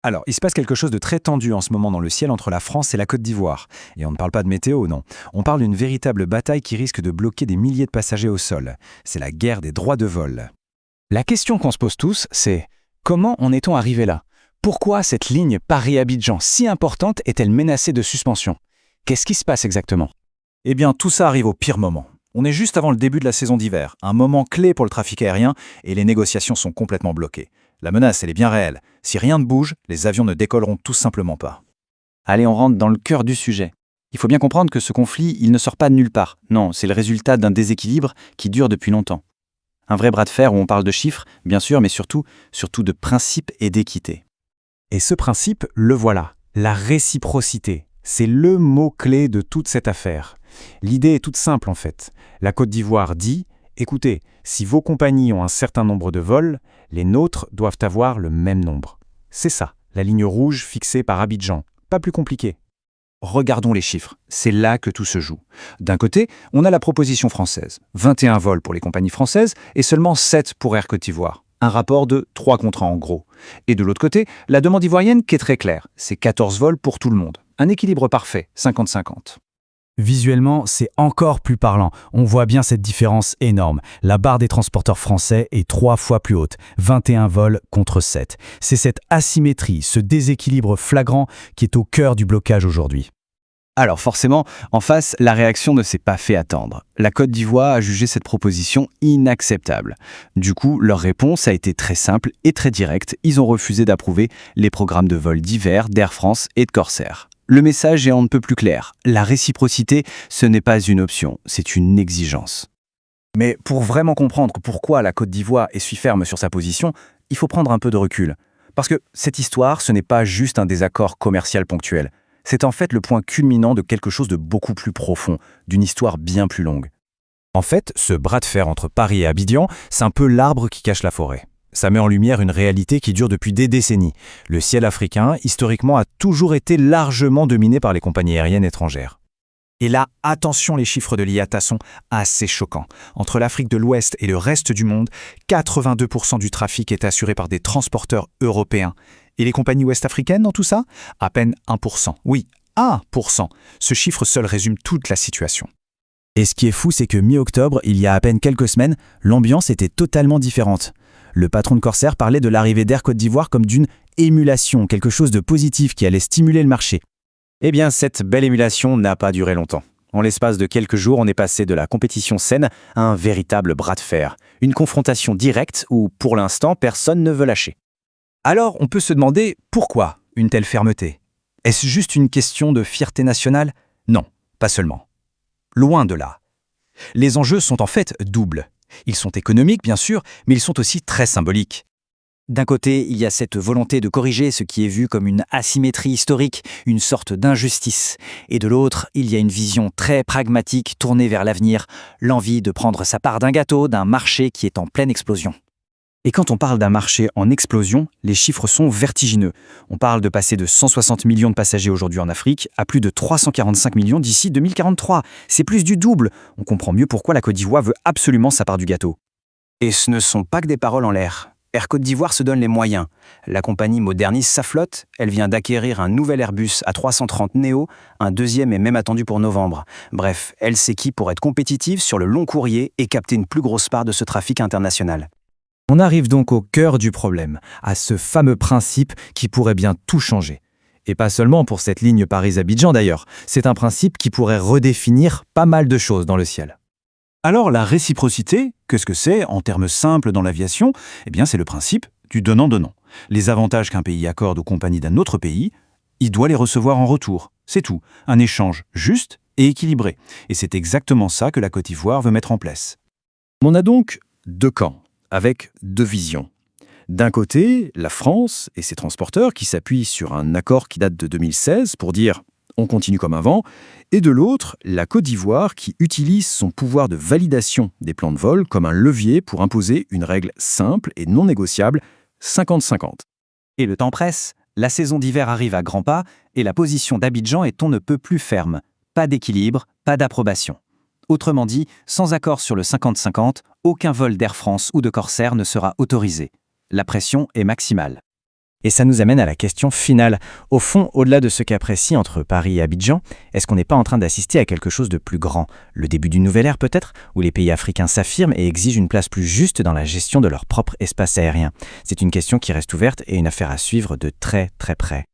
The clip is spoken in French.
Alors, il se passe quelque chose de très tendu en ce moment dans le ciel entre la France et la Côte d'Ivoire. Et on ne parle pas de météo, non. On parle d'une véritable bataille qui risque de bloquer des milliers de passagers au sol. C'est la guerre des droits de vol. La question qu'on se pose tous, c'est comment en est-on arrivé là? Pourquoi cette ligne Paris-Abidjan si importante est-elle menacée de suspension? Qu'est-ce qui se passe exactement? Eh bien, tout ça arrive au pire moment. On est juste avant le début de la saison d'hiver, un moment clé pour le trafic aérien, et les négociations sont complètement bloquées. La menace, elle est bien réelle. Si rien ne bouge, les avions ne décolleront tout simplement pas. Allez, on rentre dans le cœur du sujet. Il faut bien comprendre que ce conflit, il ne sort pas de nulle part. Non, c'est le résultat d'un déséquilibre qui dure depuis longtemps. Un vrai bras de fer où on parle de chiffres, bien sûr, mais surtout de principes et d'équité. Et ce principe, le voilà, la réciprocité. C'est le mot-clé de toute cette affaire. L'idée est toute simple en fait. La Côte d'Ivoire dit « Écoutez, si vos compagnies ont un certain nombre de vols, les nôtres doivent avoir le même nombre. » C'est ça, la ligne rouge fixée par Abidjan. Pas plus compliqué. Regardons les chiffres, c'est là que tout se joue. D'un côté, on a la proposition française, 21 vols pour les compagnies françaises et seulement 7 pour Air Côte d'Ivoire. Un rapport de 3 contre 1 en gros. Et de l'autre côté, la demande ivoirienne qui est très claire, c'est 14 vols pour tout le monde. Un équilibre parfait, 50-50. Visuellement, c'est encore plus parlant. On voit bien cette différence énorme. La barre des transporteurs français est 3 fois plus haute, 21 vols contre 7. C'est cette asymétrie, ce déséquilibre flagrant qui est au cœur du blocage aujourd'hui. Alors forcément, en face, la réaction ne s'est pas fait attendre. La Côte d'Ivoire a jugé cette proposition inacceptable. Du coup, leur réponse a été très simple et très directe. Ils ont refusé d'approuver les programmes de vol d'hiver d'Air France et de Corsair. Le message est on ne peut plus clair. La réciprocité, ce n'est pas une option, c'est une exigence. Mais pour vraiment comprendre pourquoi la Côte d'Ivoire est si ferme sur sa position, il faut prendre un peu de recul. Parce que cette histoire, ce n'est pas juste un désaccord commercial ponctuel. C'est en fait le point culminant de quelque chose de beaucoup plus profond, d'une histoire bien plus longue. En fait, ce bras de fer entre Paris et Abidjan, c'est un peu l'arbre qui cache la forêt. Ça met en lumière une réalité qui dure depuis des décennies. Le ciel africain, historiquement, a toujours été largement dominé par les compagnies aériennes étrangères. Et là, attention, les chiffres de l'IATA sont assez choquants. Entre l'Afrique de l'Ouest et le reste du monde, 82% du trafic est assuré par des transporteurs européens. Et les compagnies ouest-africaines dans tout ça? À peine 1%. Oui, 1%. Ce chiffre seul résume toute la situation. Et ce qui est fou, c'est que mi-octobre, il y a à peine quelques semaines, l'ambiance était totalement différente. Le patron de Corsair parlait de l'arrivée d'Air Côte d'Ivoire comme d'une émulation, quelque chose de positif qui allait stimuler le marché. Eh bien, cette belle émulation n'a pas duré longtemps. En l'espace de quelques jours, on est passé de la compétition saine à un véritable bras de fer. Une confrontation directe où, pour l'instant, personne ne veut lâcher. Alors, on peut se demander pourquoi une telle fermeté? Est-ce juste une question de fierté nationale? Non, pas seulement. Loin de là. Les enjeux sont en fait doubles. Ils sont économiques, bien sûr, mais ils sont aussi très symboliques. D'un côté, il y a cette volonté de corriger ce qui est vu comme une asymétrie historique, une sorte d'injustice. Et de l'autre, il y a une vision très pragmatique tournée vers l'avenir, l'envie de prendre sa part d'un gâteau, d'un marché qui est en pleine explosion. Et quand on parle d'un marché en explosion, les chiffres sont vertigineux. On parle de passer de 160 millions de passagers aujourd'hui en Afrique à plus de 345 millions d'ici 2043. C'est plus du double. On comprend mieux pourquoi la Côte d'Ivoire veut absolument sa part du gâteau. Et ce ne sont pas que des paroles en l'air. Air Côte d'Ivoire se donne les moyens. La compagnie modernise sa flotte. Elle vient d'acquérir un nouvel Airbus A330 Neo. Un deuxième est même attendu pour novembre. Bref, elle s'équipe pour être compétitive sur le long courrier et capter une plus grosse part de ce trafic international. On arrive donc au cœur du problème, à ce fameux principe qui pourrait bien tout changer. Et pas seulement pour cette ligne Paris-Abidjan d'ailleurs, c'est un principe qui pourrait redéfinir pas mal de choses dans le ciel. Alors la réciprocité, qu'est-ce que c'est en termes simples dans l'aviation? Eh bien c'est le principe du donnant-donnant. Les avantages qu'un pays accorde aux compagnies d'un autre pays, il doit les recevoir en retour. C'est tout, un échange juste et équilibré. Et c'est exactement ça que la Côte d'Ivoire veut mettre en place. On a donc deux camps, avec deux visions. D'un côté, la France et ses transporteurs qui s'appuient sur un accord qui date de 2016 pour dire « on continue comme avant », et de l'autre, la Côte d'Ivoire qui utilise son pouvoir de validation des plans de vol comme un levier pour imposer une règle simple et non négociable, 50-50. Et le temps presse, la saison d'hiver arrive à grands pas et la position d'Abidjan est on ne peut plus ferme. Pas d'équilibre, pas d'approbation. Autrement dit, sans accord sur le 50-50, aucun vol d'Air France ou de Corsair ne sera autorisé. La pression est maximale. Et ça nous amène à la question finale. Au fond, au-delà de ce cas précis entre Paris et Abidjan, est-ce qu'on n'est pas en train d'assister à quelque chose de plus grand? Le début d'une nouvelle ère peut-être, où les pays africains s'affirment et exigent une place plus juste dans la gestion de leur propre espace aérien? C'est une question qui reste ouverte et une affaire à suivre de très très près.